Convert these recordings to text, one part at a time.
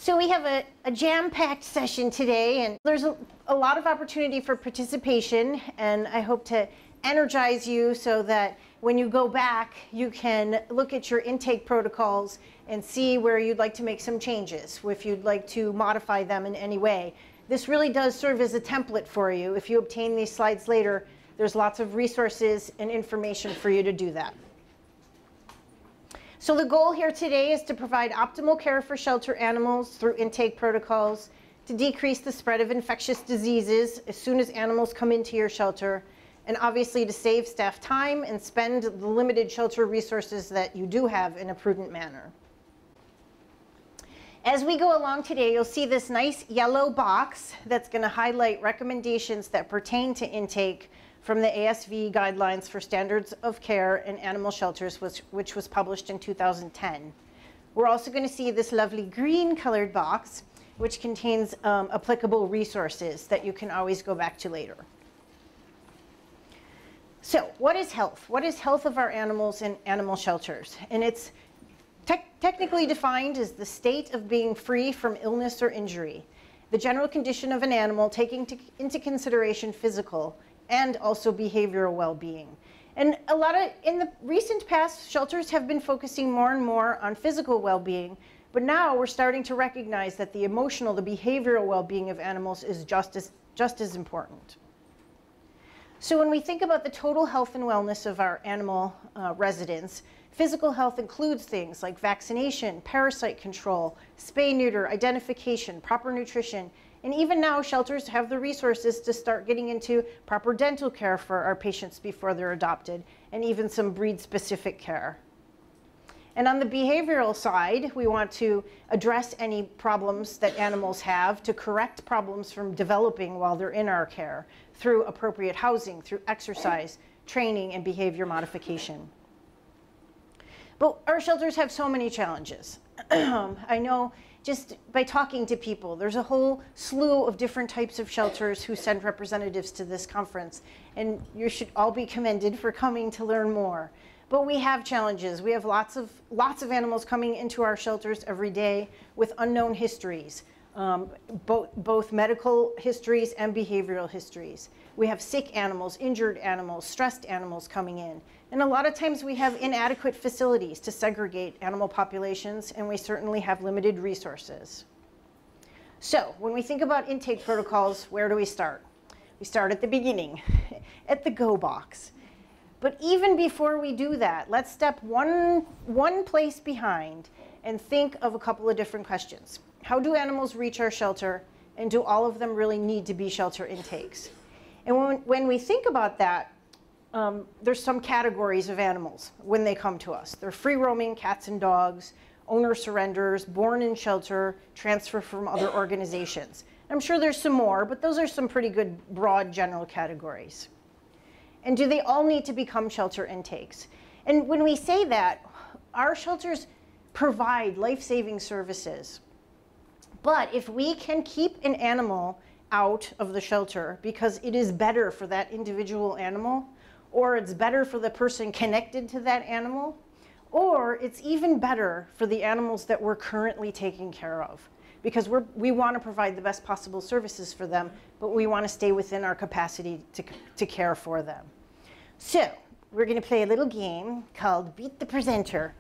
So we have a jam-packed session today, and there's a lot of opportunity for participation, and I hope to energize you so that when you go back, you can look at your intake protocols and see where you'd like to make some changes, if you'd like to modify them in any way. This really does serve as a template for you. If you obtain these slides later, there's lots of resources and information for you to do that. So the goal here today is to provide optimal care for shelter animals through intake protocols, to decrease the spread of infectious diseases as soon as animals come into your shelter, and obviously to save staff time and spend the limited shelter resources that you do have in a prudent manner. As we go along today, you'll see this nice yellow box that's going to highlight recommendations that pertain to intake from the ASV Guidelines for Standards of Care in Animal Shelters, which was published in 2010. We're also going to see this lovely green colored box, which contains applicable resources that you can always go back to later. So what is health? What is health of our animals in animal shelters? And it's technically defined as the state of being free from illness or injury, the general condition of an animal taking into consideration physical and also behavioral well-being. And in the recent past, shelters have been focusing more and more on physical well-being, but now we're starting to recognize that the emotional, the behavioral well-being of animals is just as important. So when we think about the total health and wellness of our animal residents, physical health includes things like vaccination, parasite control, spay, neuter, identification, proper nutrition, and even now shelters have the resources to start getting into proper dental care for our patients before they're adopted, and even some breed-specific care. And on the behavioral side, we want to address any problems that animals have to correct problems from developing while they're in our care through appropriate housing, through exercise, training, and behavior modification. But our shelters have so many challenges. I know just by talking to people, there's a whole slew of different types of shelters who send representatives to this conference, and you should all be commended for coming to learn more. But we have challenges. We have lots of animals coming into our shelters every day with unknown histories, both medical histories and behavioral histories. We have sick animals, injured animals, stressed animals coming in. And a lot of times we have inadequate facilities to segregate animal populations, and we certainly have limited resources. So when we think about intake protocols, where do we start? We start at the beginning, at the go box. But even before we do that, let's step one place behind and think of a couple of different questions. How do animals reach our shelter, and do all of them really need to be shelter intakes? And when we think about that, there's some categories of animals when they come to us. They're free-roaming cats and dogs, owner surrenders, born in shelter, transfer from other organizations. I'm sure there's some more, but those are some pretty good broad general categories. And do they all need to become shelter intakes? And when we say that, our shelters provide life-saving services. But if we can keep an animal out of the shelter because it is better for that individual animal, or it's better for the person connected to that animal, or it's even better for the animals that we're currently taking care of, because we want to provide the best possible services for them, but we want to stay within our capacity to care for them. So we're going to play a little game called Beat the Presenter.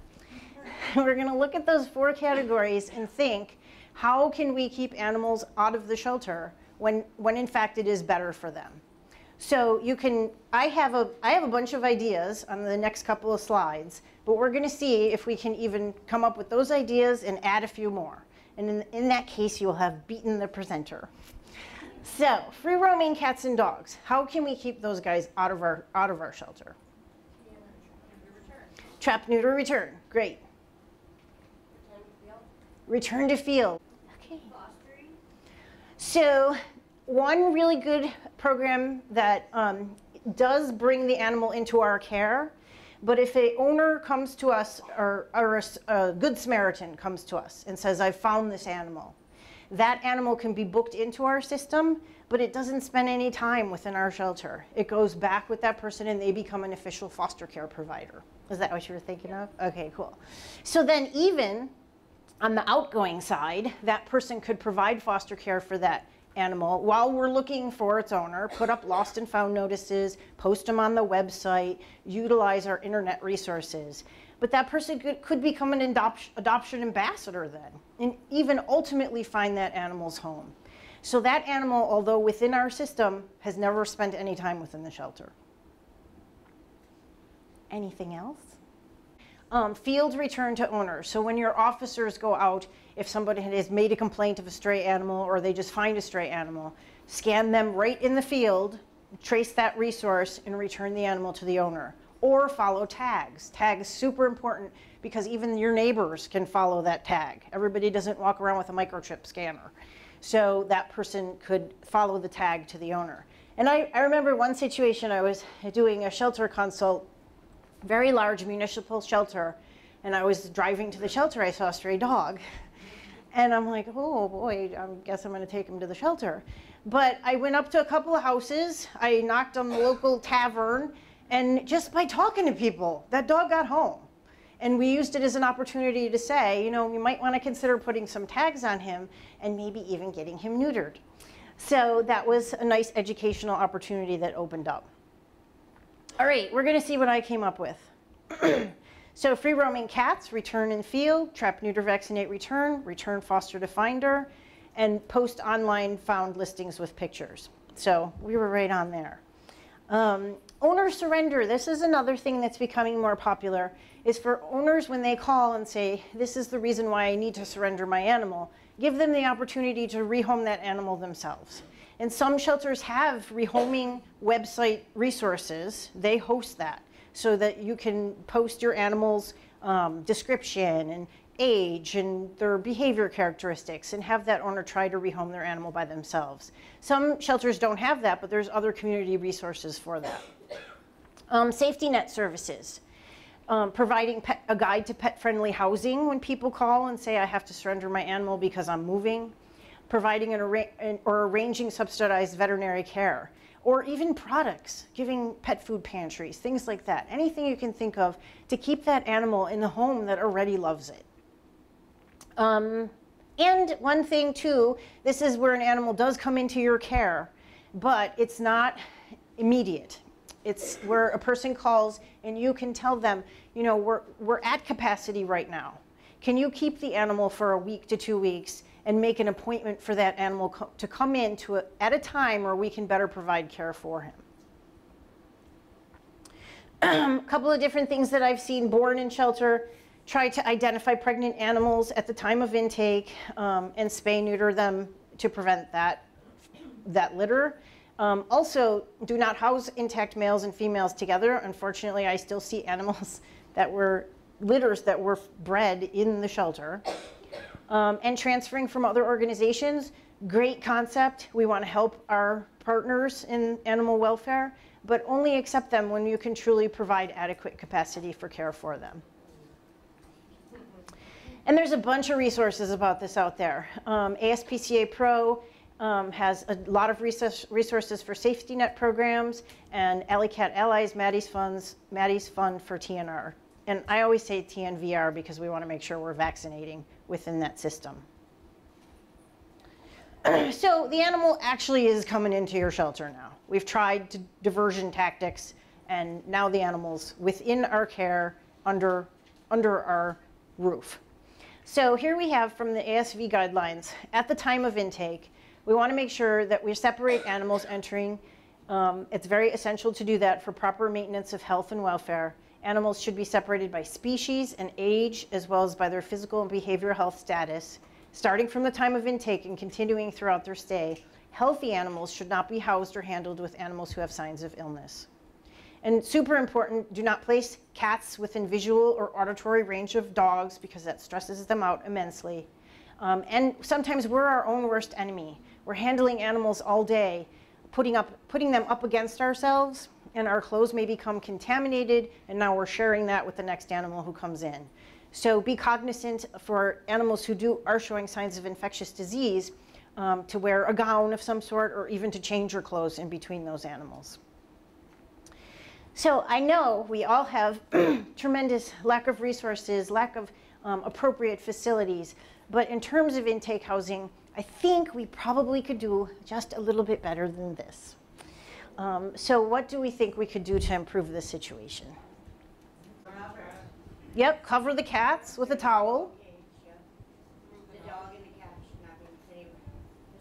We're going to look at those 4 categories and think, how can we keep animals out of the shelter when in fact it is better for them? So I have a bunch of ideas on the next couple of slides, but we're going to see if we can even come up with those ideas and add a few more. And in that case, you'll have beaten the presenter. So, free-roaming cats and dogs. How can we keep those guys out of our shelter? Trap, neuter, return. Great. Return to field. Okay. So, one really good program that does bring the animal into our care, but if an owner comes to us, or a Good Samaritan comes to us and says, "I've found this animal," that animal can be booked into our system, but it doesn't spend any time within our shelter. It goes back with that person and they become an official foster care provider. Is that what you were thinking of? Okay, cool. So then even On the outgoing side, that person could provide foster care for that animal while we're looking for its owner, put up lost and found notices, post them on the website, utilize our internet resources. But that person could become an adoption ambassador then, and even ultimately find that animal's home. So that animal, although within our system, has never spent any time within the shelter. Anything else? Field return to owner. So when your officers go out, if somebody has made a complaint of a stray animal or they just find a stray animal, scan them right in the field, trace that resource, and return the animal to the owner. Or follow tags. Tags super important because even your neighbors can follow that tag. Everybody doesn't walk around with a microchip scanner. So that person could follow the tag to the owner. And I remember one situation, I was doing a shelter consult, very large municipal shelter, and I was driving to the shelter, I saw a stray dog. And I'm like, oh boy, I guess I'm gonna take him to the shelter. But I went up to a couple of houses, I knocked on the local tavern, and just by talking to people, that dog got home. And we used it as an opportunity to say, you know, you might wanna consider putting some tags on him and maybe even getting him neutered. So that was a nice educational opportunity that opened up. All right, we're gonna see what I came up with. So free roaming cats, return in field, trap, neuter, vaccinate, return foster to finder, and post online found listings with pictures. So we were right on there. Owner surrender, this is another thing that's becoming more popular, is for owners when they call and say, this is the reason why I need to surrender my animal, give them the opportunity to rehome that animal themselves. And some shelters have rehoming website resources. They host that so that you can post your animal's description and age and their behavior characteristics and have that owner try to rehome their animal by themselves. Some shelters don't have that, but there's other community resources for that. Safety net services. Providing a guide to pet-friendly housing when people call and say, I have to surrender my animal because I'm moving. Providing or arranging subsidized veterinary care, or even products, giving pet food pantries, things like that. Anything you can think of to keep that animal in the home that already loves it. And one thing too, this is where an animal does come into your care, but it's not immediate. It's where a person calls and you can tell them, you know, we're at capacity right now. Can you keep the animal for a week to 2 weeks and make an appointment for that animal to come in at a time where we can better provide care for him. A couple of different things that I've seen born in shelter: try to identify pregnant animals at the time of intake and spay neuter them to prevent that litter. Also, do not house intact males and females together. Unfortunately, I still see animals that were litters that were bred in the shelter. And transferring from other organizations, great concept. We want to help our partners in animal welfare, but only accept them when you can truly provide adequate capacity for care for them. And there's a bunch of resources about this out there. ASPCA Pro has a lot of resources for safety net programs, and Alley Cat Allies, Maddie's Fund for TNR. And I always say TNVR because we want to make sure we're vaccinating within that system. So the animal actually is coming into your shelter now. We've tried diversion tactics, and now the animal's within our care, under our roof. So here we have from the ASV guidelines, at the time of intake, we want to make sure that we separate animals entering. It's very essential to do that for proper maintenance of health and welfare. Animals should be separated by species and age, as well as by their physical and behavioral health status. Starting from the time of intake and continuing throughout their stay, healthy animals should not be housed or handled with animals who have signs of illness. And super important, do not place cats within visual or auditory range of dogs because that stresses them out immensely. And sometimes we're our own worst enemy. We're handling animals all day, putting them up against ourselves, and our clothes may become contaminated, and now we're sharing that with the next animal who comes in. So be cognizant for animals who are showing signs of infectious disease to wear a gown of some sort, or even to change your clothes in between those animals. So I know we all have tremendous lack of resources, lack of appropriate facilities, but in terms of intake housing, I think we probably could do just a little bit better than this. So what do we think we could do to improve this situation? Yep, cover the cats with a towel. The dog and the cat should not be in the same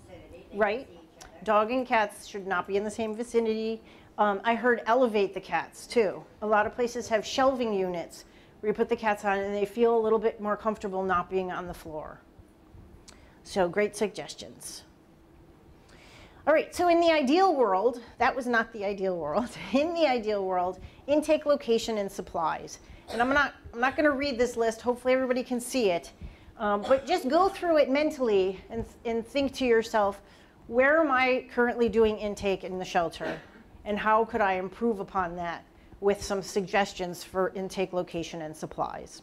vicinity. They Right. can see each other. Dog and cats should not be in the same vicinity. I heard elevate the cats too. A lot of places have shelving units where you put the cats on and they feel a little bit more comfortable not being on the floor. So great suggestions. All right, so in the ideal world, that was not the ideal world. In the ideal world, intake location and supplies. And I'm not going to read this list. Hopefully everybody can see it. But just go through it mentally and think to yourself, where am I currently doing intake in the shelter? And how could I improve upon that with some suggestions for intake location and supplies?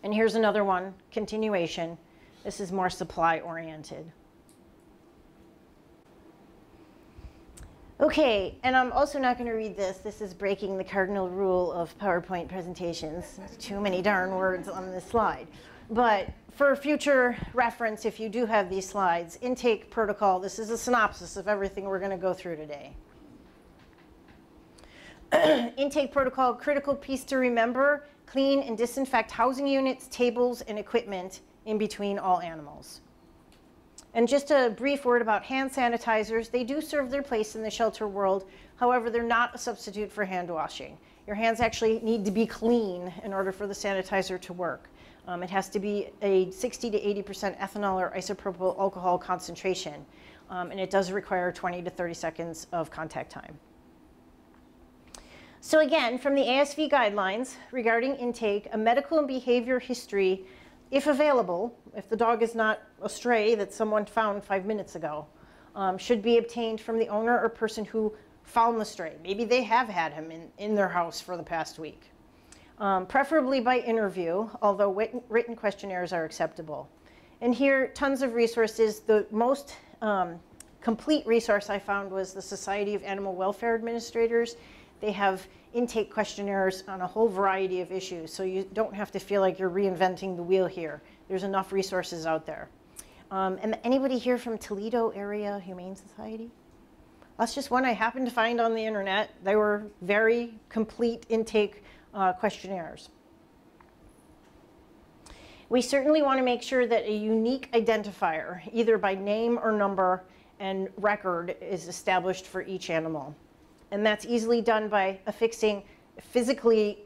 And here's another one, continuation. This is more supply oriented. Okay, and I'm also not going to read this. This is breaking the cardinal rule of PowerPoint presentations. There's too many darn words on this slide. But for future reference, if you do have these slides, intake protocol, this is a synopsis of everything we're going to go through today. Intake protocol, critical piece to remember, clean and disinfect housing units, tables, and equipment in between all animals. And just a brief word about hand sanitizers. They do serve their place in the shelter world. However, they're not a substitute for hand washing. Your hands actually need to be clean in order for the sanitizer to work. It has to be a 60 to 80% ethanol or isopropyl alcohol concentration. And it does require 20 to 30 seconds of contact time. So again, from the ASV guidelines regarding intake, a medical and behavior history, if available, if the dog is not a stray that someone found 5 minutes ago, should be obtained from the owner or person who found the stray. Maybe they have had him in their house for the past week. Preferably by interview, although written questionnaires are acceptable. And here, tons of resources. The most complete resource I found was the Society of Animal Welfare Administrators. They have intake questionnaires on a whole variety of issues, so you don't have to feel like you're reinventing the wheel here. There's enough resources out there. And anybody here from Toledo area Humane Society? That's just one I happened to find on the internet. They were very complete intake questionnaires. We certainly want to make sure that a unique identifier, either by name or number and record, is established for each animal. And that's easily done by affixing physically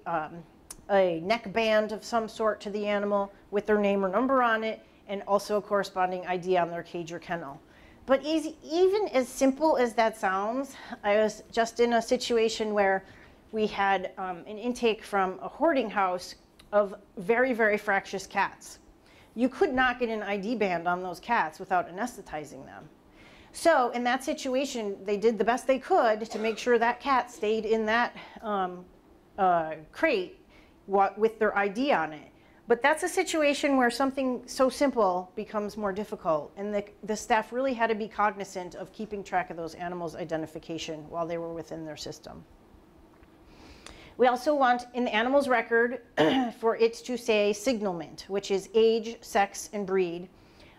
a neck band of some sort to the animal with their name or number on it, and also a corresponding ID on their cage or kennel. But even as simple as that sounds, I was just in a situation where we had an intake from a hoarding house of very, very fractious cats. You could not get an ID band on those cats without anesthetizing them. So in that situation, they did the best they could to make sure that cat stayed in that crate with their ID on it. But that's a situation where something so simple becomes more difficult, and the staff really had to be cognizant of keeping track of those animals' identification while they were within their system. We also want in the animal's record for it to say signalment, which is age, sex, and breed,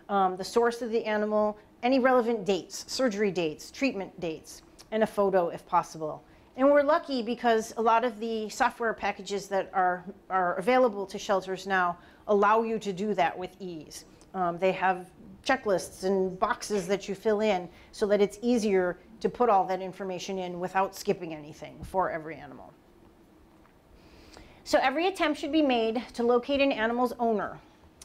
the source of the animal, any relevant dates, surgery dates, treatment dates, and a photo if possible. And we're lucky because a lot of the software packages that are available to shelters now allow you to do that with ease. They have checklists and boxes that you fill in so that it's easier to put all that information in without skipping anything for every animal. So every attempt should be made to locate an animal's owner,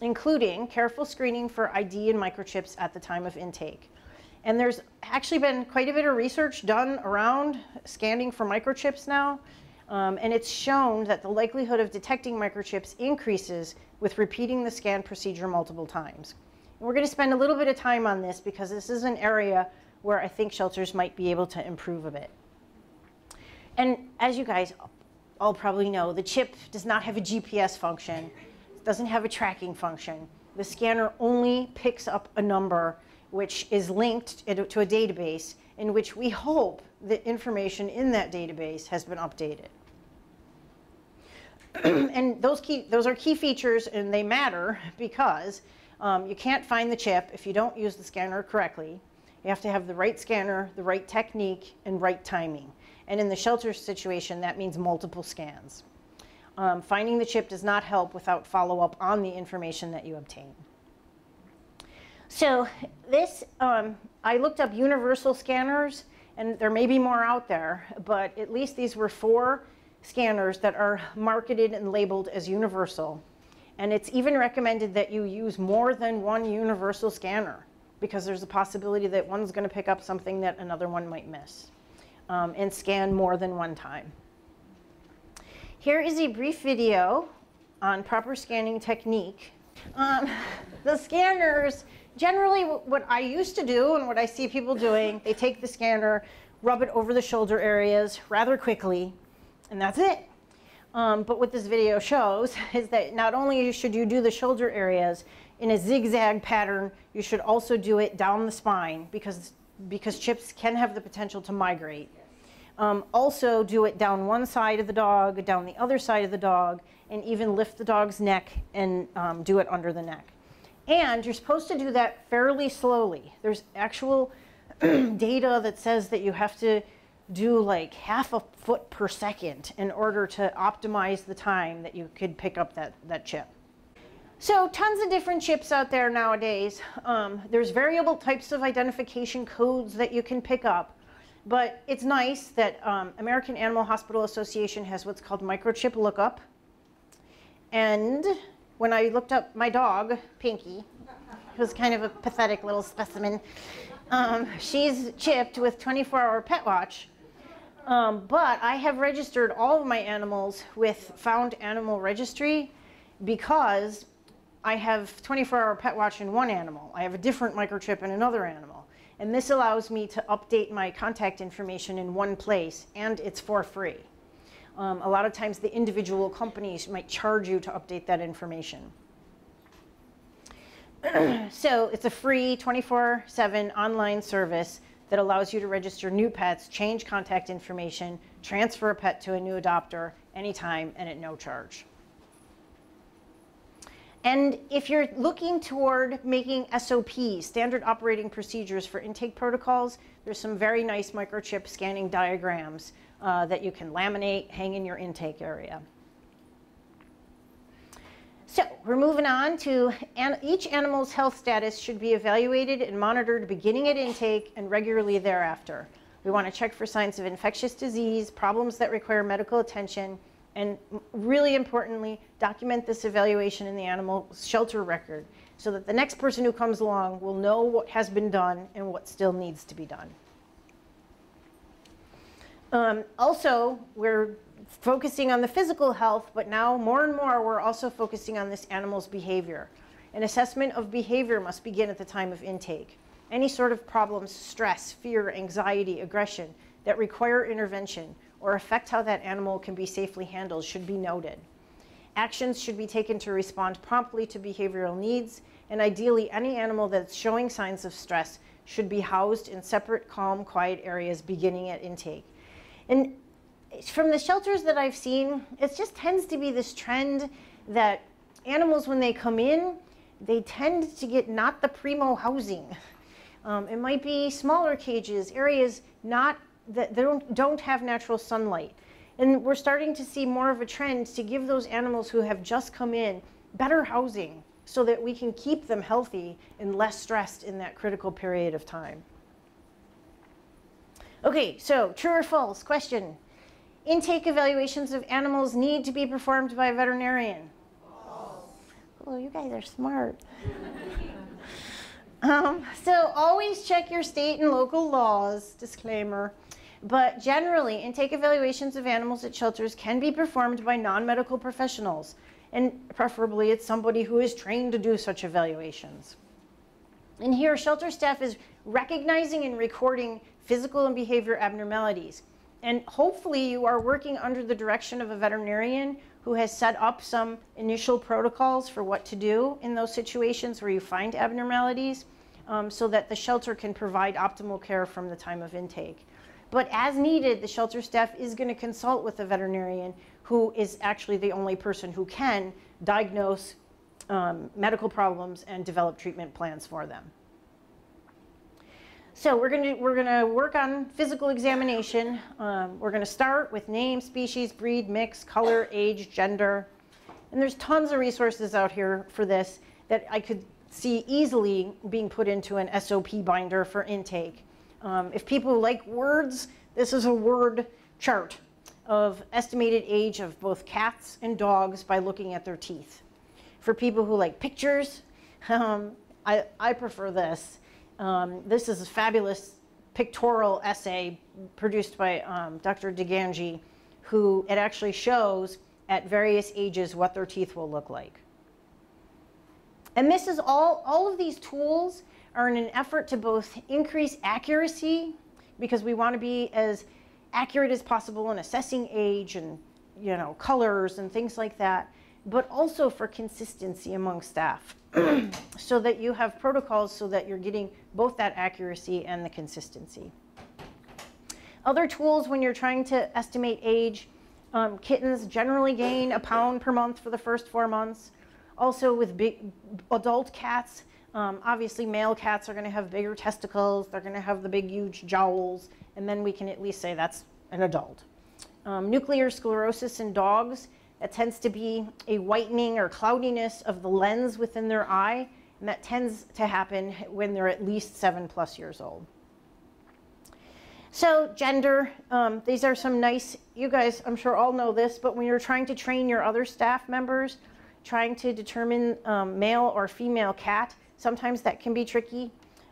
including careful screening for ID and microchips at the time of intake. And there's actually been quite a bit of research done around scanning for microchips now, and it's shown that the likelihood of detecting microchips increases with repeating the scan procedure multiple times. And we're going to spend a little bit of time on this because this is an area where I think shelters might be able to improve a bit. And as you guys all probably know, the chip does not have a GPS function. It doesn't have a tracking function. The scanner only picks up a number which is linked to a database in which we hope the information in that database has been updated. And those are key features, and they matter because you can't find the chip if you don't use the scanner correctly. You have to have the right scanner, the right technique, and right timing. And in the shelter situation, that means multiple scans. Finding the chip does not help without follow-up on the information that you obtain. So this, I looked up universal scanners, and there may be more out there, but at least these were 4 scanners that are marketed and labeled as universal. And it's even recommended that you use more than one universal scanner, because there's a possibility that one's going to pick up something that another one might miss, and scan more than one time. Here is a brief video on proper scanning technique. The scanners, generally what I used to do and what I see people doing, they take the scanner, rub it over the shoulder areas rather quickly, and that's it. But what this video shows is that not only should you do the shoulder areas in a zigzag pattern, you should also do it down the spine, because chips can have the potential to migrate. Also do it down one side of the dog, down the other side of the dog, and even lift the dog's neck and do it under the neck. And you're supposed to do that fairly slowly. There's actual data that says that you have to do like half a foot per second in order to optimize the time that you could pick up that chip. So tons of different chips out there nowadays. There's variable types of identification codes that you can pick up. But it's nice that American Animal Hospital Association has what's called microchip lookup. And when I looked up my dog, Pinky, who was kind of a pathetic little specimen, she's chipped with 24-hour pet watch. But I have registered all of my animals with Found Animal Registry because I have 24-hour pet watch in one animal. I have a different microchip in another animal. And this allows me to update my contact information in one place, and it's for free. A lot of times the individual companies might charge you to update that information. So it's a free 24/7 online service that allows you to register new pets, change contact information, transfer a pet to a new adopter anytime and at no charge. And if you're looking toward making SOPs, standard operating procedures for intake protocols, there's some very nice microchip scanning diagrams that you can laminate, hang in your intake area. So we're moving on to each animal's health status should be evaluated and monitored beginning at intake and regularly thereafter. We want to check for signs of infectious disease, problems that require medical attention, and really importantly, document this evaluation in the animal shelter record so that the next person who comes along will know what has been done and what still needs to be done. Also, we're focusing on the physical health, but now more and more we're also focusing on this animal's behavior. An assessment of behavior must begin at the time of intake. Any sort of problems, stress, fear, anxiety, aggression that require intervention or affect how that animal can be safely handled should be noted. Actions should be taken to respond promptly to behavioral needs, and ideally any animal that's showing signs of stress should be housed in separate, calm, quiet areas beginning at intake. And from the shelters that I've seen, it just tends to be this trend that animals, when they come in, they tend to get not the primo housing. It might be smaller cages, areas that don't have natural sunlight. And we're starting to see more of a trend to give those animals who have just come in better housing so that we can keep them healthy and less stressed in that critical period of time. Okay, so true or false question. Intake evaluations of animals need to be performed by a veterinarian. False. Oh, you guys are smart. So always check your state and local laws, disclaimer. But generally, intake evaluations of animals at shelters can be performed by non-medical professionals, and preferably it's somebody who is trained to do such evaluations. And here, shelter staff is recognizing and recording physical and behavior abnormalities. And hopefully you are working under the direction of a veterinarian who has set up some initial protocols for what to do in those situations where you find abnormalities. so that the shelter can provide optimal care from the time of intake. But as needed, the shelter staff is going to consult with the veterinarian, who is actually the only person who can diagnose medical problems and develop treatment plans for them. So we're gonna work on physical examination. We're gonna start with name, species, breed, mix, color, age, gender. And there's tons of resources out here for this that I could see easily being put into an SOP binder for intake. If people like words, this is a word chart of estimated age of both cats and dogs by looking at their teeth. For people who like pictures, I prefer this. This is a fabulous pictorial essay produced by Dr. DeGangi, who it actually shows at various ages what their teeth will look like. And this is all of these tools are in an effort to both increase accuracy, because we want to be as accurate as possible in assessing age and, you know, colors and things like that, but also for consistency among staff, so that you have protocols so that you're getting both that accuracy and the consistency. Other tools when you're trying to estimate age, kittens generally gain 1 pound per month for the first 4 months. Also with big adult cats, obviously male cats are going to have bigger testicles, they're going to have the big huge jowls, and then we can at least say that's an adult. Nuclear sclerosis in dogs, that tends to be a whitening or cloudiness of the lens within their eye, and that tends to happen when they're at least 7+ years old. So gender, these are some nice, you guys I'm sure all know this, but when you're trying to train your other staff members, trying to determine male or female cat, sometimes that can be tricky.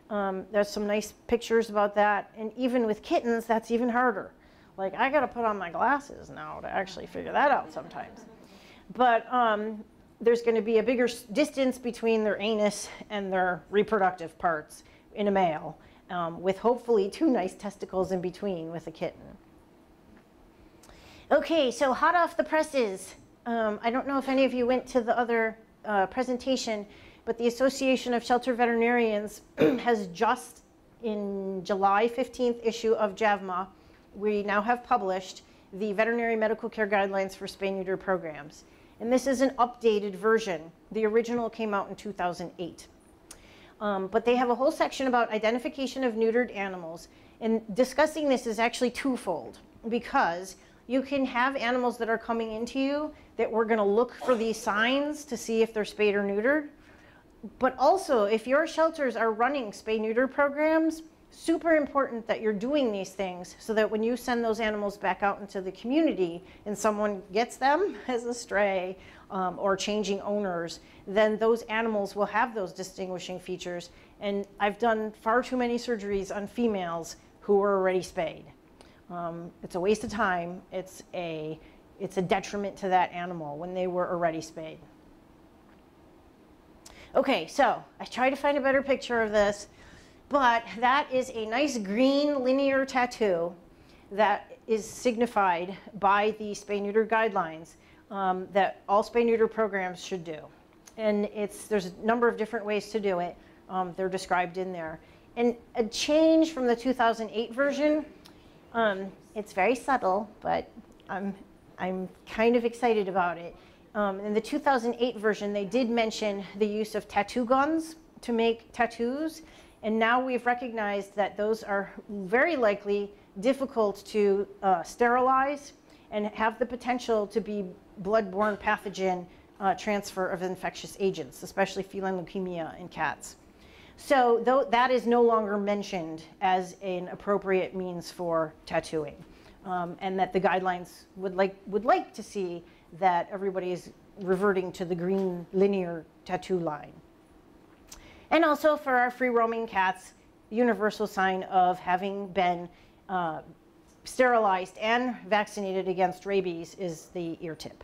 There's some nice pictures about that, and even with kittens, that's even harder. Like, I got to put on my glasses now to actually figure that out sometimes. But there's going to be a bigger distance between their anus and their reproductive parts in a male, with hopefully 2 nice testicles in between with a kitten. Okay, so hot off the presses. I don't know if any of you went to the other presentation, but the Association of Shelter Veterinarians has just, in July 15th issue of JAVMA, we now have published the Veterinary Medical Care Guidelines for Spay-Neuter Programs. And this is an updated version. The original came out in 2008. But they have a whole section about identification of neutered animals. And discussing this is actually twofold, because you can have animals that are coming into you that we're going to look for these signs to see if they're spayed or neutered. But also, if your shelters are running spay-neuter programs, super important that you're doing these things so that when you send those animals back out into the community and someone gets them as a stray or changing owners, then those animals will have those distinguishing features. And I've done far too many surgeries on females who were already spayed. It's a waste of time. It's a detriment to that animal when they were already spayed. Okay, so I tried to find a better picture of this. But that is a nice green linear tattoo that is signified by the spay-neuter guidelines that all spay-neuter programs should do. And there's a number of different ways to do it. They're described in there. And a change from the 2008 version, it's very subtle, but I'm kind of excited about it. In the 2008 version, they did mention the use of tattoo guns to make tattoos. And now we've recognized that those are very likely difficult to sterilize and have the potential to be blood-borne pathogen transfer of infectious agents, especially feline leukemia in cats. So that is no longer mentioned as an appropriate means for tattooing, and that the guidelines would like to see that everybody is reverting to the green linear tattoo line. And also for our free-roaming cats, the universal sign of having been sterilized and vaccinated against rabies is the ear tip.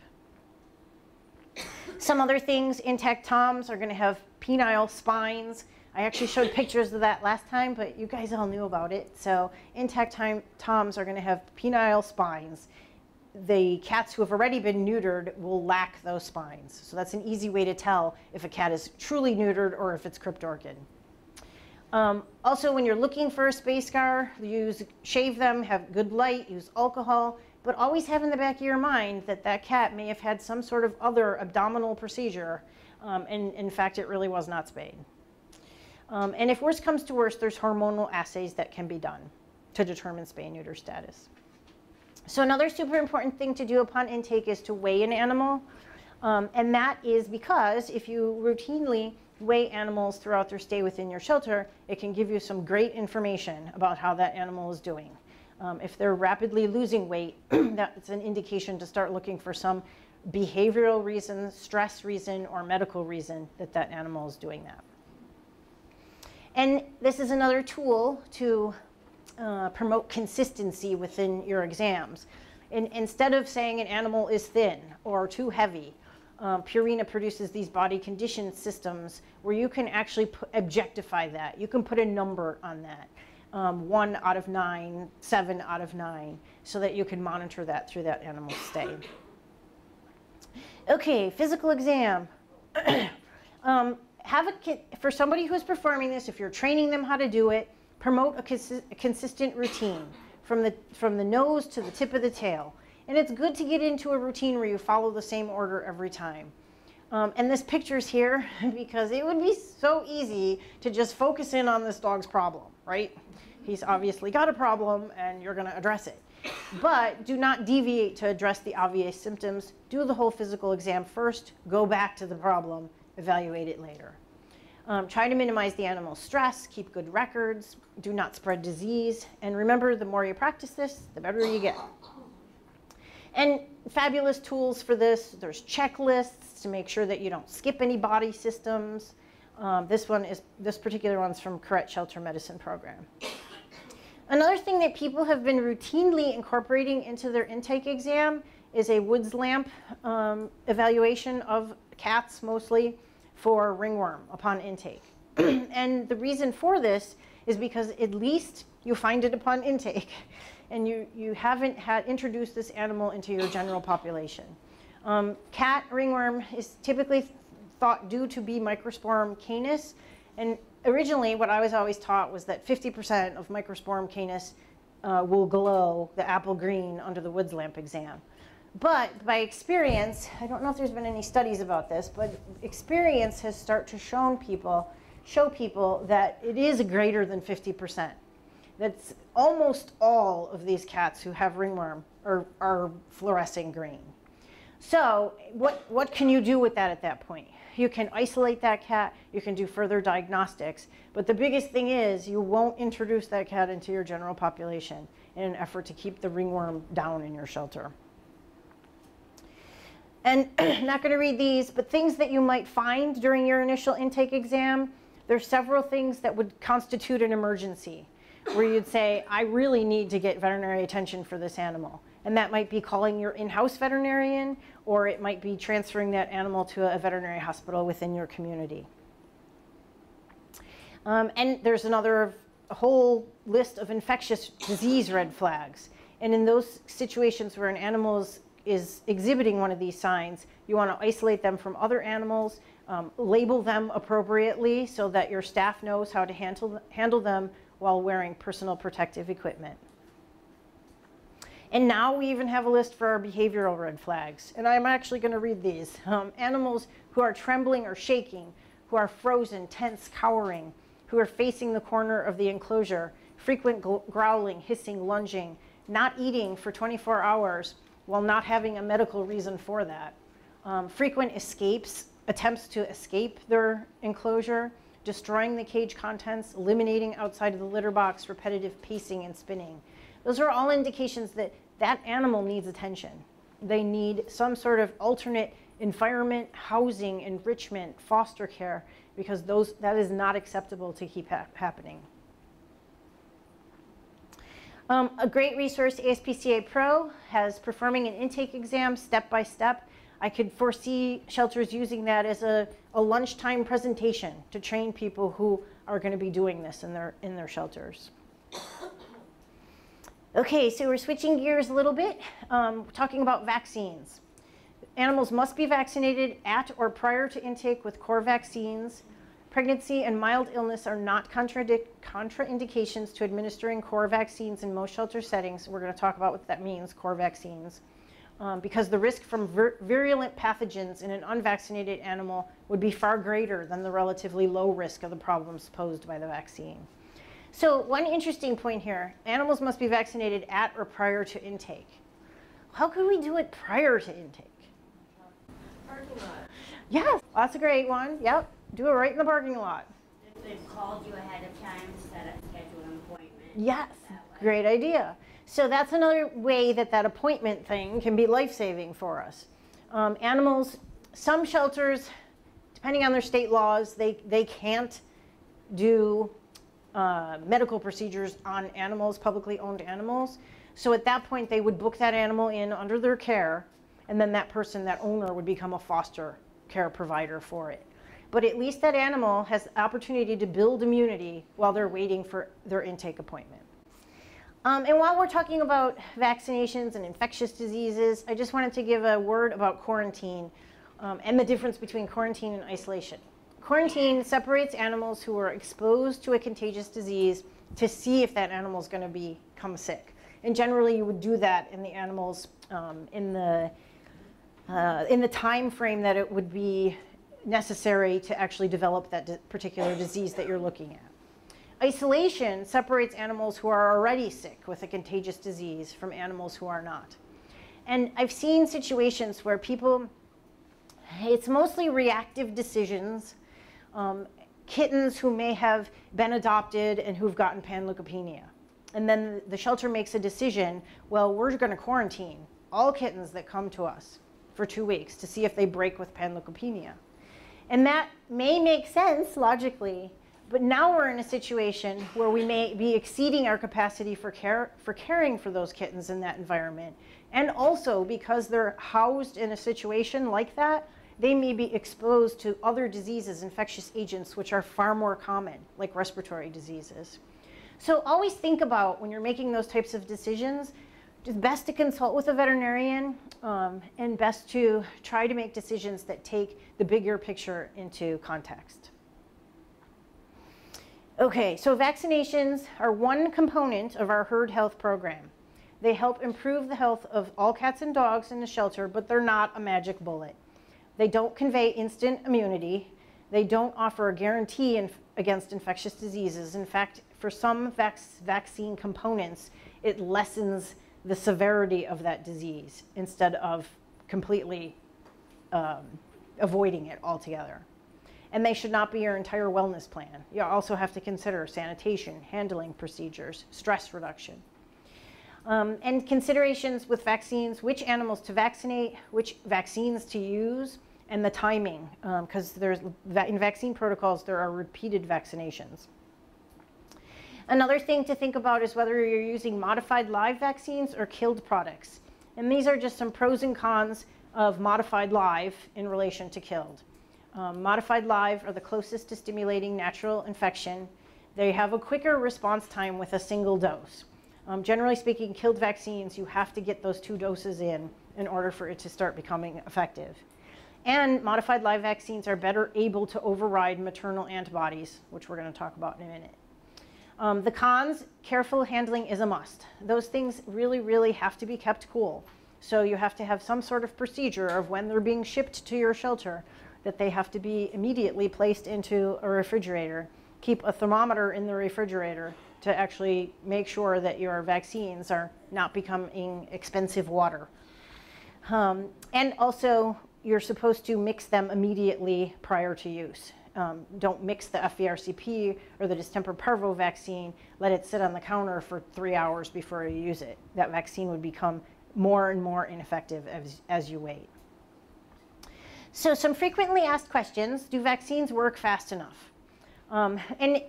Some other things, intact toms are going to have penile spines. I actually showed pictures of that last time, but you guys all knew about it. So intact toms are going to have penile spines. The cats who have already been neutered will lack those spines. So that's an easy way to tell if a cat is truly neutered or if it's cryptorchid. Also, when you're looking for a SPAY scar, shave them, have good light, use alcohol, but always have in the back of your mind that that cat may have had some sort of other abdominal procedure, and in fact, it really was not spayed. And if worse comes to worse, there's hormonal assays that can be done to determine spay-neuter status. So another super important thing to do upon intake is to weigh an animal. And that is because if you routinely weigh animals throughout their stay within your shelter, it can give you some great information about how that animal is doing. If they're rapidly losing weight, that's an indication to start looking for some behavioral reason, stress reason, or medical reason that that animal is doing that. And this is another tool to promote consistency within your exams. Instead of saying an animal is thin or too heavy, Purina produces these body condition systems where you can actually objectify that. You can put a number on that, 1 out of 9, 7 out of 9, so that you can monitor that through that animal's stay. Okay, physical exam. For somebody who's performing this, if you're training them how to do it, promote a consistent routine from the nose to the tip of the tail. And it's good to get into a routine where you follow the same order every time. And this picture's here because it would be so easy to just focus in on this dog's problem, right? He's obviously got a problem and you're going to address it. But do not deviate to address the obvious symptoms. Do the whole physical exam first, go back to the problem, evaluate it later. Try to minimize the animal's stress, keep good records, do not spread disease, and remember, the more you practice this, the better you get. And fabulous tools for this, there's checklists to make sure that you don't skip any body systems. This particular one's from Correct Shelter Medicine Program. Another thing that people have been routinely incorporating into their intake exam is a Woods lamp evaluation of cats mostly for ringworm upon intake. And the reason for this is because at least you find it upon intake and you haven't introduced this animal into your general population. Cat ringworm is typically thought due to be Microsporum canis, and originally what I was always taught was that 50% of Microsporum canis will glow the apple green under the Woods lamp exam. But by experience, I don't know if there's been any studies about this, but experience has started to show people that it is greater than 50%. That's almost all of these cats who have ringworm are fluorescing green. So what can you do with that at that point? You can isolate that cat, you can do further diagnostics, but the biggest thing is you won't introduce that cat into your general population in an effort to keep the ringworm down in your shelter. And I'm not going to read these, but things that you might find during your initial intake exam, there's several things that would constitute an emergency, where you'd say, I really need to get veterinary attention for this animal. And that might be calling your in-house veterinarian, or it might be transferring that animal to a veterinary hospital within your community. And there's a whole list of infectious disease red flags. And in those situations where an animal is exhibiting one of these signs, you want to isolate them from other animals, label them appropriately so that your staff knows how to handle them while wearing personal protective equipment. And now we even have a list for our behavioral red flags. And I'm actually going to read these. Animals who are trembling or shaking, who are frozen, tense, cowering, who are facing the corner of the enclosure, frequent growling, hissing, lunging, not eating for 24 hours while not having a medical reason for that. Frequent escapes, attempts to escape their enclosure, destroying the cage contents, eliminating outside of the litter box, repetitive pacing and spinning. Those are all indications that that animal needs attention. They need some sort of alternate environment, housing, enrichment, foster care, because that is not acceptable to keep happening. A great resource, ASPCA Pro, has performing an intake exam step by step. I could foresee shelters using that as a lunchtime presentation to train people who are going to be doing this in their shelters. Okay, so we're switching gears a little bit, talking about vaccines. Animals must be vaccinated at or prior to intake with core vaccines. Pregnancy and mild illness are not contraindications to administering core vaccines in most shelter settings. We're going to talk about what that means, core vaccines, because the risk from virulent pathogens in an unvaccinated animal would be far greater than the relatively low risk of the problems posed by the vaccine. So one interesting point here, animals must be vaccinated at or prior to intake. How could we do it prior to intake? Parking lot. Yes, that's a great one. Yep, do it right in the parking lot. If they've called you ahead of time, schedule an appointment. Yes, great idea. So that's another way that that appointment thing can be life-saving for us. Animals, some shelters, depending on their state laws, they can't do medical procedures on animals, publicly owned animals. So at that point, they would book that animal in under their care, and then that person, that owner, would become a foster care provider for it. But at least that animal has the opportunity to build immunity while they're waiting for their intake appointment. And while we're talking about vaccinations and infectious diseases, I just wanted to give a word about quarantine and the difference between quarantine and isolation. Quarantine separates animals who are exposed to a contagious disease to see if that animal is going to become sick. And generally, you would do that in the animals in the time frame that it would be necessary to actually develop that particular disease that you're looking at. Isolation separates animals who are already sick with a contagious disease from animals who are not. And I've seen situations where people, it's mostly reactive decisions, kittens who may have been adopted and who've gotten panleukopenia. And then the shelter makes a decision, well, we're going to quarantine all kittens that come to us for 2 weeks to see if they break with panleukopenia. And that may make sense logically, but now we're in a situation where we may be exceeding our capacity for caring for those kittens in that environment. And also because they're housed in a situation like that, they may be exposed to other diseases, infectious agents, which are far more common, like respiratory diseases. So always think about, when you're making those types of decisions, it's best to consult with a veterinarian and best to try to make decisions that take the bigger picture into context. Okay, so vaccinations are one component of our herd health program. They help improve the health of all cats and dogs in the shelter, but they're not a magic bullet. They don't convey instant immunity. They don't offer a guarantee against infectious diseases. In fact, for some vaccine components, it lessens the severity of that disease instead of completely avoiding it altogether. And they should not be your entire wellness plan. You also have to consider sanitation, handling procedures, stress reduction. And considerations with vaccines, which animals to vaccinate, which vaccines to use, and the timing, because in vaccine protocols, there are repeated vaccinations. Another thing to think about is whether you're using modified live vaccines or killed products. And these are just some pros and cons of modified live in relation to killed. Modified live are the closest to stimulating natural infection. They have a quicker response time with a single dose. Generally speaking, killed vaccines, you have to get those 2 doses in order for it to start becoming effective. And modified live vaccines are better able to override maternal antibodies, which we're going to talk about in a minute. The cons, careful handling is a must. Those things really, really have to be kept cool. So you have to have some sort of procedure of when they're being shipped to your shelter, that they have to be immediately placed into a refrigerator. Keep a thermometer in the refrigerator to actually make sure that your vaccines are not becoming expensive water. And also, you're supposed to mix them immediately prior to use. Don't mix the FVRCP or the distemper parvo vaccine, let it sit on the counter for 3 hours before you use it. That vaccine would become more and more ineffective as you wait. So some frequently asked questions: do vaccines work fast enough? And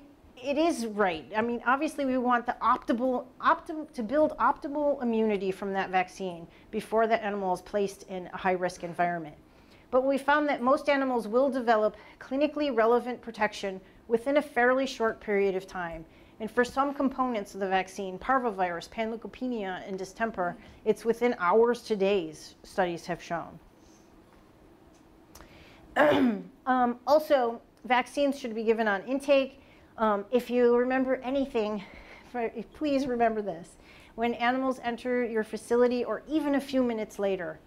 it is right. I mean, obviously we want the to build optimal immunity from that vaccine before that animal is placed in a high-risk environment. But we found that most animals will develop clinically relevant protection within a fairly short period of time. And for some components of the vaccine, parvovirus, panleukopenia, and distemper, it's within hours to days, studies have shown. Also, vaccines should be given on intake. If you remember anything, please remember this. When animals enter your facility, or even a few minutes later,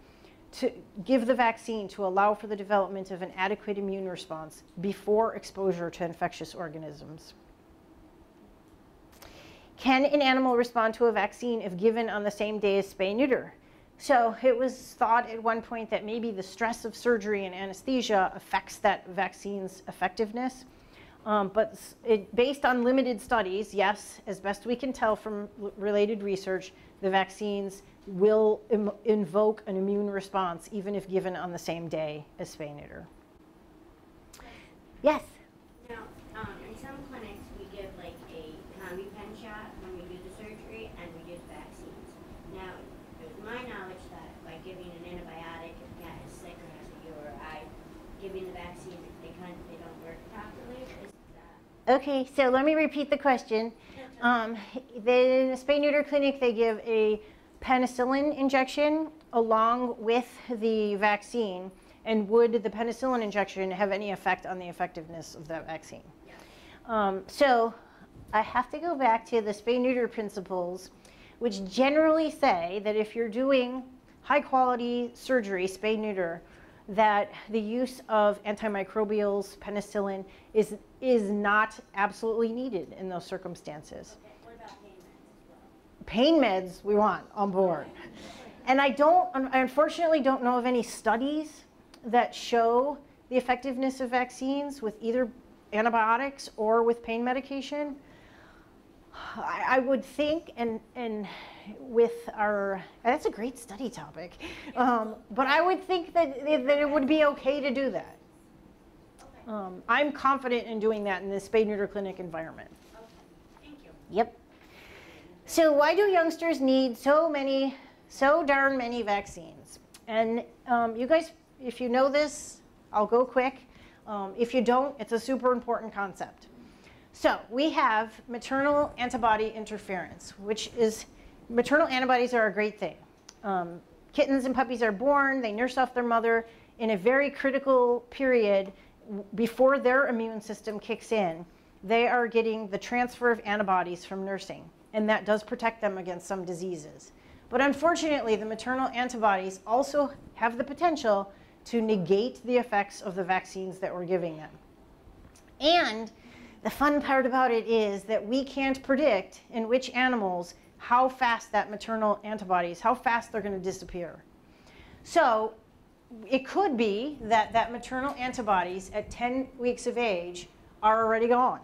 to give the vaccine to allow for the development of an adequate immune response before exposure to infectious organisms. Can an animal respond to a vaccine if given on the same day as spay-neuter? So it was thought at one point that maybe the stress of surgery and anesthesia affects that vaccine's effectiveness. But based on limited studies, yes, as best we can tell from related research, the vaccines will invoke an immune response even if given on the same day as spay-neuter. Yes? Now, in some clinics, we give like a combi pen shot when we do the surgery, and we give vaccines. Now, it's my knowledge that by giving an antibiotic, if the cat is sick or has a URI, giving the vaccine, they don't work properly. Is that... Okay, so let me repeat the question. In the spay-neuter clinic, they give a penicillin injection along with the vaccine. And would the penicillin injection have any effect on the effectiveness of that vaccine? So I have to go back to the spay-neuter principles, which generally say that if you're doing high-quality surgery, spay-neuter, that the use of antimicrobials, penicillin, is not absolutely needed in those circumstances. Okay, what about pain meds as well? Pain meds we want on board. And I unfortunately don't know of any studies that show the effectiveness of vaccines with either antibiotics or with pain medication. I would think, and with our, that's a great study topic, but I would think that it would be okay to do that. I'm confident in doing that in the spay-neuter clinic environment. Okay, thank you. Yep. So why do youngsters need so darn many vaccines? And you guys, if you know this, I'll go quick. If you don't, it's a super important concept. So we have maternal antibody interference, which is, maternal antibodies are a great thing. Kittens and puppies are born, they nurse off their mother in a very critical period before their immune system kicks in. They are getting the transfer of antibodies from nursing, and that does protect them against some diseases. But unfortunately, the maternal antibodies also have the potential to negate the effects of the vaccines that we're giving them. And the fun part about it is that we can't predict in which animals how fast that maternal antibodies, how fast they're going to disappear. So it could be that maternal antibodies at 10 weeks of age are already gone,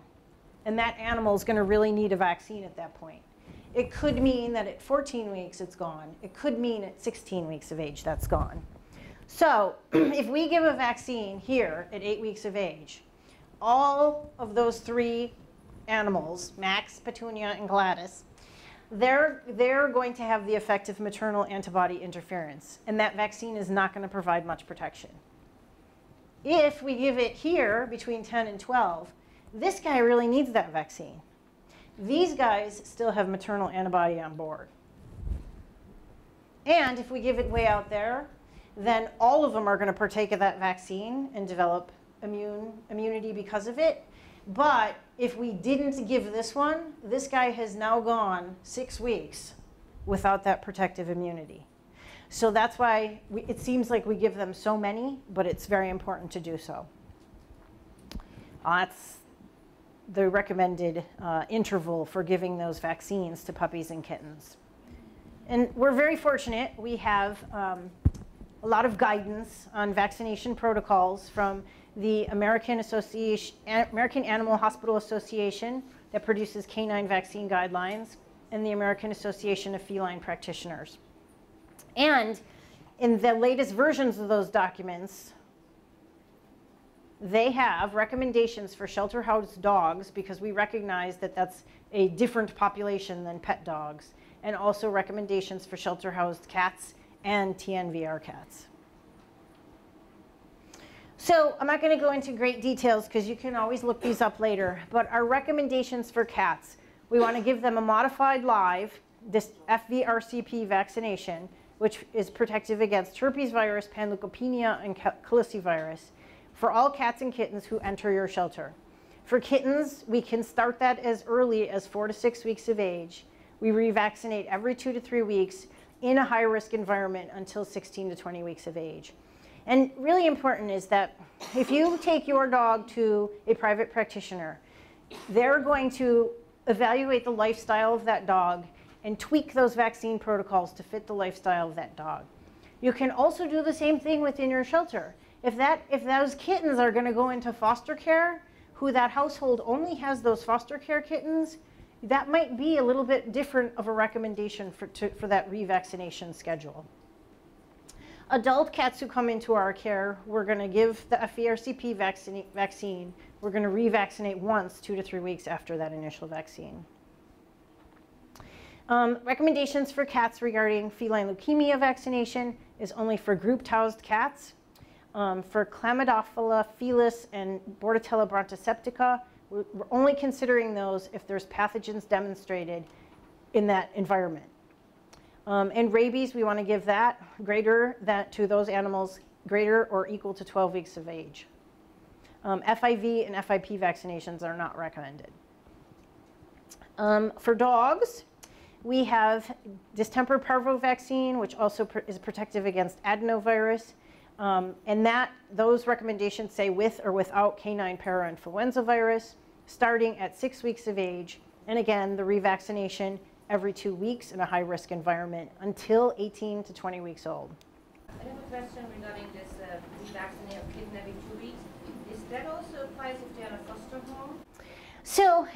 and that animal is going to really need a vaccine at that point. It could mean that at 14 weeks it's gone. It could mean at 16 weeks of age that's gone. So if we give a vaccine here at 8 weeks of age, all of those 3 animals, Max, Petunia, and Gladys, they're going to have the effect of maternal antibody interference, and that vaccine is not going to provide much protection. If we give it here between 10 and 12, this guy really needs that vaccine. These guys still have maternal antibody on board. And if we give it way out there, then all of them are going to partake of that vaccine and develop immunity because of it. But if we didn't give this one, this guy has now gone 6 weeks without that protective immunity. So that's why it seems like we give them so many, but it's very important to do so. That's the recommended interval for giving those vaccines to puppies and kittens. And we're very fortunate. We have a lot of guidance on vaccination protocols from the American Animal Hospital Association that produces canine vaccine guidelines, and the American Association of Feline Practitioners. And in the latest versions of those documents, they have recommendations for shelter-housed dogs, because we recognize that that's a different population than pet dogs, and also recommendations for shelter-housed cats and TNVR cats. So I'm not going to go into great details because you can always look these up later, but our recommendations for cats, we want to give them a modified live, this FVRCP vaccination, which is protective against herpes virus, panleukopenia, and calicivirus for all cats and kittens who enter your shelter. For kittens, we can start that as early as 4 to 6 weeks of age. We revaccinate every 2 to 3 weeks in a high-risk environment until 16 to 20 weeks of age. And really important is that if you take your dog to a private practitioner, they're going to evaluate the lifestyle of that dog and tweak those vaccine protocols to fit the lifestyle of that dog. You can also do the same thing within your shelter. If those kittens are going to go into foster care, who that household only has those foster care kittens, that might be a little bit different of a recommendation for that revaccination schedule. Adult cats who come into our care, we're going to give the FERCP vaccine. We're going to revaccinate once 2 to 3 weeks after that initial vaccine. Recommendations for cats regarding feline leukemia vaccination is only for group housed cats. For Chlamydophila felis and Bordetella bronchoseptica, we're only considering those if there's pathogens demonstrated in that environment. And rabies, we want to give that to those animals greater or equal to 12 weeks of age. FIV and FIP vaccinations are not recommended. For dogs, we have distemper parvo vaccine, which also is protective against adenovirus. And those recommendations say with or without canine parainfluenza virus, starting at 6 weeks of age. And again, the revaccination every 2 weeks in a high-risk environment until 18 to 20 weeks old. I have a question regarding this revaccinate of kittens every 2 weeks. Is that also applies if they're in a foster home? So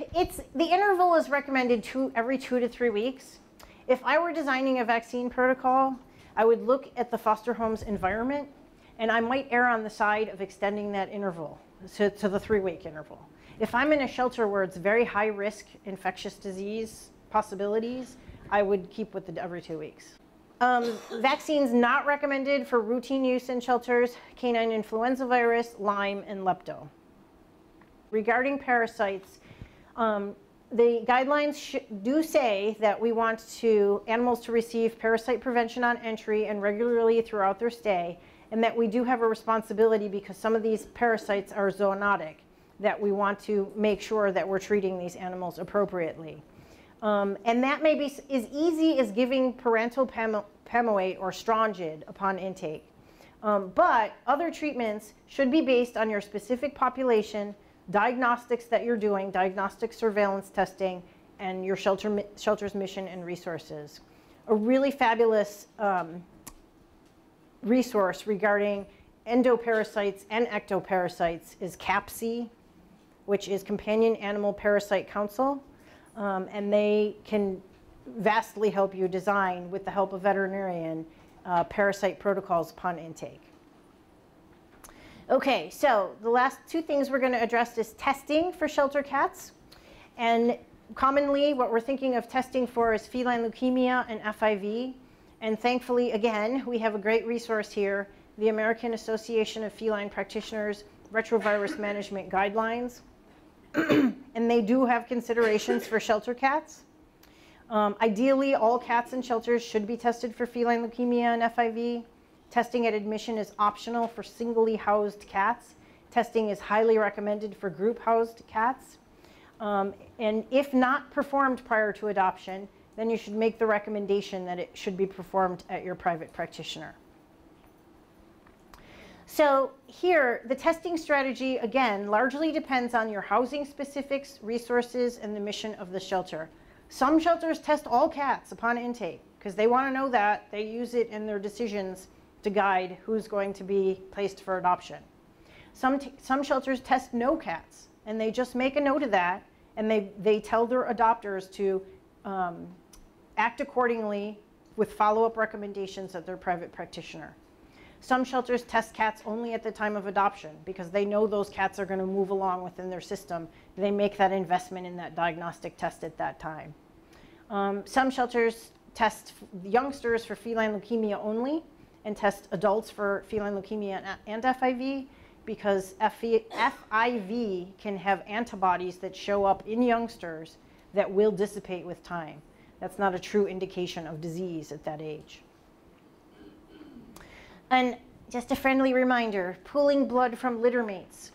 the interval is recommended every 2 to 3 weeks. If I were designing a vaccine protocol, I would look at the foster home's environment, and I might err on the side of extending that interval to the 3-week interval. If I'm in a shelter where it's very high risk infectious disease possibilities, I would keep with the every 2 weeks. Vaccines not recommended for routine use in shelters: canine influenza virus, Lyme, and lepto. Regarding parasites, the guidelines do say that we want animals to receive parasite prevention on entry and regularly throughout their stay, and that we do have a responsibility, because some of these parasites are zoonotic, that we want to make sure that we're treating these animals appropriately. And that may be as easy as giving parental pamoate or Strongid upon intake. But other treatments should be based on your specific population, diagnostics that you're doing, diagnostic surveillance testing, and your shelter's mission and resources. A really fabulous resource regarding endoparasites and ectoparasites is CAPC, which is Companion Animal Parasite Council. And they can vastly help you design, with the help of veterinarian, parasite protocols upon intake. Okay, so the last 2 things we're going to address is testing for shelter cats. And commonly what we're thinking of testing for is feline leukemia and FIV. And thankfully, again, we have a great resource here, the American Association of Feline Practitioners Retrovirus Management Guidelines. And they do have considerations for shelter cats. Ideally, all cats in shelters should be tested for feline leukemia and FIV. Testing at admission is optional for singly housed cats. Testing is highly recommended for group housed cats. And if not performed prior to adoption, then you should make the recommendation that it should be performed at your private practitioner. So here, the testing strategy, again, largely depends on your housing specifics, resources, and the mission of the shelter. Some shelters test all cats upon intake because they want to know that. They use it in their decisions to guide who's going to be placed for adoption. Some shelters test no cats, and they just make a note of that, and they tell their adopters to act accordingly with follow-up recommendations at their private practitioner. Some shelters test cats only at the time of adoption because they know those cats are going to move along within their system. They make that investment in that diagnostic test at that time. Some shelters test youngsters for feline leukemia only and test adults for feline leukemia and FIV, because FIV can have antibodies that show up in youngsters that will dissipate with time. That's not a true indication of disease at that age. And Just a friendly reminder, pulling blood from litter mates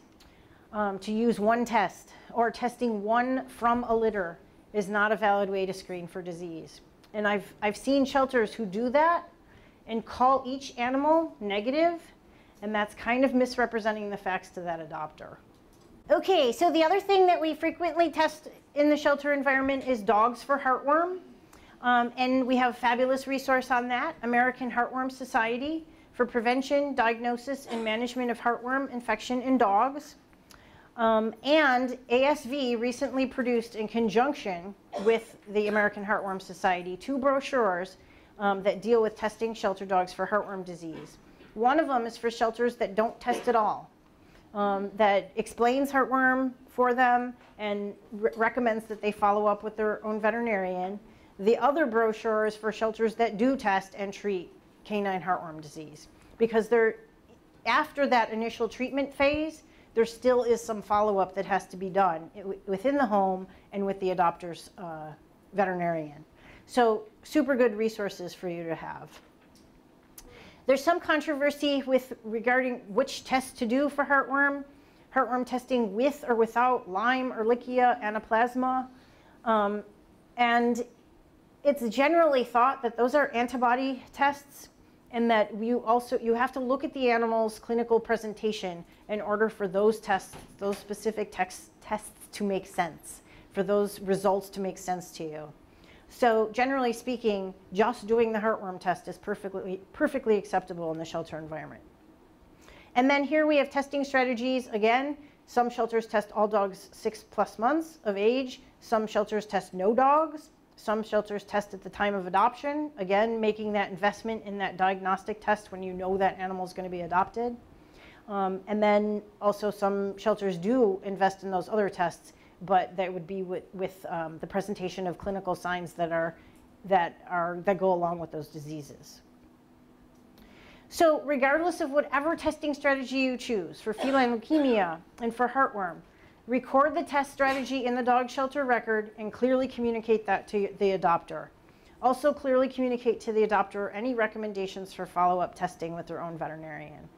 to use one test or testing one from a litter is not a valid way to screen for disease. And I've seen shelters who do that and call each animal negative, and that's kind of misrepresenting the facts to that adopter. Okay, so the other thing that we frequently test in the shelter environment is dogs for heartworm. And we have a fabulous resource on that, American Heartworm Society for Prevention, Diagnosis, and Management of Heartworm Infection in Dogs. And ASV recently produced, in conjunction with the American Heartworm Society, 2 brochures that deal with testing shelter dogs for heartworm disease. One of them is for shelters that don't test at all, that explains heartworm for them and recommends that they follow up with their own veterinarian. The other brochure is for shelters that do test and treat canine heartworm disease, because after that initial treatment phase, there still is some follow-up that has to be done within the home and with the adopter's veterinarian. So super good resources for you to have. There's some controversy regarding which tests to do for heartworm testing with or without Lyme, Ehrlichia, Anaplasma. And it's generally thought that those are antibody tests, and that you have to look at the animal's clinical presentation in order for those tests, those specific tests to make sense, for those results to make sense to you. So generally speaking, just doing the heartworm test is perfectly acceptable in the shelter environment. And then here we have testing strategies. Again, some shelters test all dogs 6+ months of age. Some shelters test no dogs. Some shelters test at the time of adoption, again, making that investment in that diagnostic test when you know that animal is going to be adopted. And then also some shelters do invest in those other tests, but that would be with the presentation of clinical signs that go along with those diseases. So regardless of whatever testing strategy you choose for feline leukemia and for heartworm, record the test strategy in the dog shelter record and clearly communicate that to the adopter. Also clearly communicate to the adopter any recommendations for follow-up testing with their own veterinarian.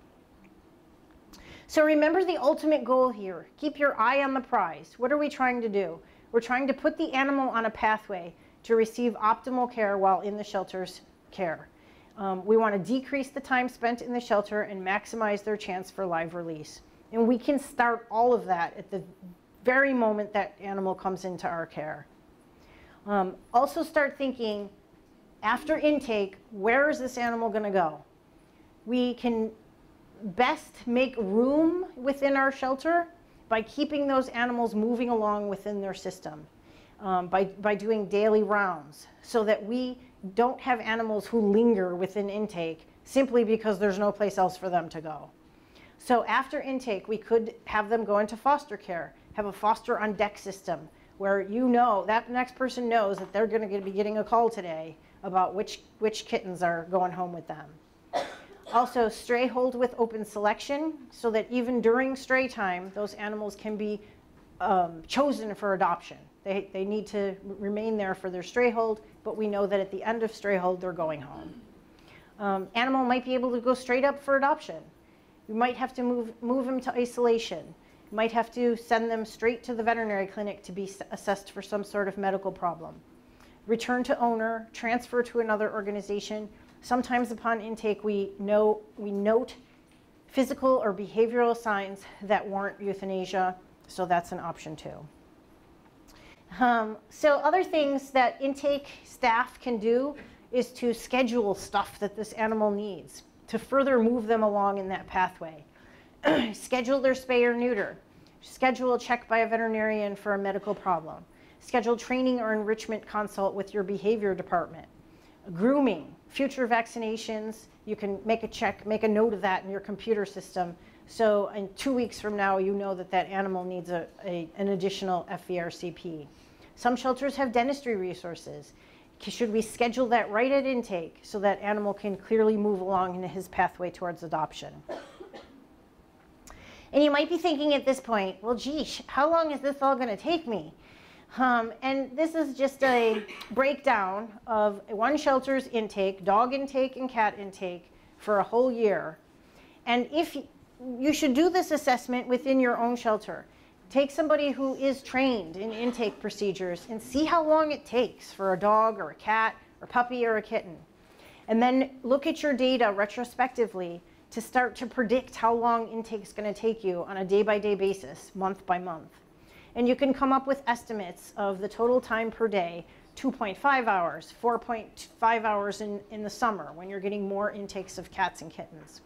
So remember the ultimate goal here. Keep your eye on the prize. What are we trying to do? We're trying to put the animal on a pathway to receive optimal care while in the shelter's care. We want to decrease the time spent in the shelter and maximize their chance for live release. And we can start all of that at the very moment that animal comes into our care. Also start thinking, after intake, where is this animal going to go? We can best make room within our shelter by keeping those animals moving along within their system, by doing daily rounds, so that we don't have animals who linger within intake simply because there's no place else for them to go. So after intake, we could have them go into foster care, have a foster on deck system where that next person knows that they're going to be getting a call today about which kittens are going home with them. Also, stray hold with open selection, so that even during stray time, those animals can be chosen for adoption. They need to remain there for their stray hold, but we know that at the end of stray hold, they're going home. Animal might be able to go straight up for adoption. You might have to move them to isolation. You might have to send them straight to the veterinary clinic to be assessed for some sort of medical problem. Return to owner, transfer to another organization. Sometimes upon intake, we note physical or behavioral signs that warrant euthanasia, so that's an option too. So other things that intake staff can do is to schedule stuff that this animal needs to further move them along in that pathway. Schedule their spay or neuter. Schedule a check by a veterinarian for a medical problem. Schedule training or enrichment consult with your behavior department. Grooming, future vaccinations, you can make a note of that in your computer system. So in 2 weeks from now, you know that that animal needs an additional FVRCP. Some shelters have dentistry resources. Should we schedule that right at intake so that animal can clearly move along in his pathway towards adoption? And you might be thinking at this point, well, geez, how long is this all going to take me? And this is just a breakdown of one shelter's intake, dog intake and cat intake, for a whole year. And if you should do this assessment within your own shelter. Take somebody who is trained in intake procedures and see how long it takes for a dog or a cat or puppy or a kitten. And then look at your data retrospectively to start to predict how long intake is going to take you on a day-by-day basis, month by month. And you can come up with estimates of the total time per day, 2.5 hours, 4.5 hours in the summer when you're getting more intakes of cats and kittens.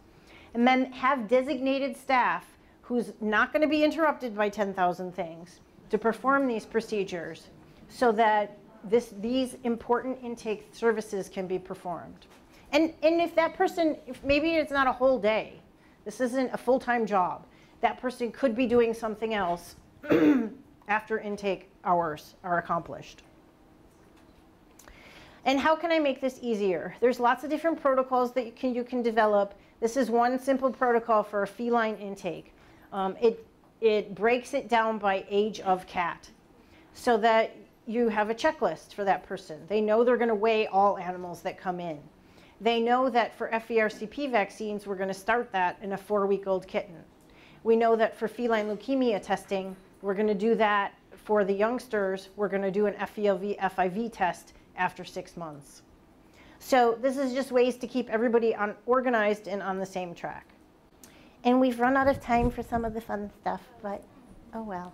And then have designated staff who's not going to be interrupted by 10,000 things to perform these procedures so that these important intake services can be performed. And if that person, if maybe it's not a whole day, this isn't a full-time job, that person could be doing something else after intake hours are accomplished. And how can I make this easier? There's lots of different protocols that you can develop. This is one simple protocol for a feline intake. It breaks it down by age of cat so that you have a checklist for that person. They know they're going to weigh all animals that come in. They know that for FERCP vaccines, we're going to start that in a 4-week-old kitten. We know that for feline leukemia testing, we're going to do that for the youngsters. We're going to do an FELV, FIV test after 6 months. So this is just ways to keep everybody organized and on the same track. And we've run out of time for some of the fun stuff, but oh well.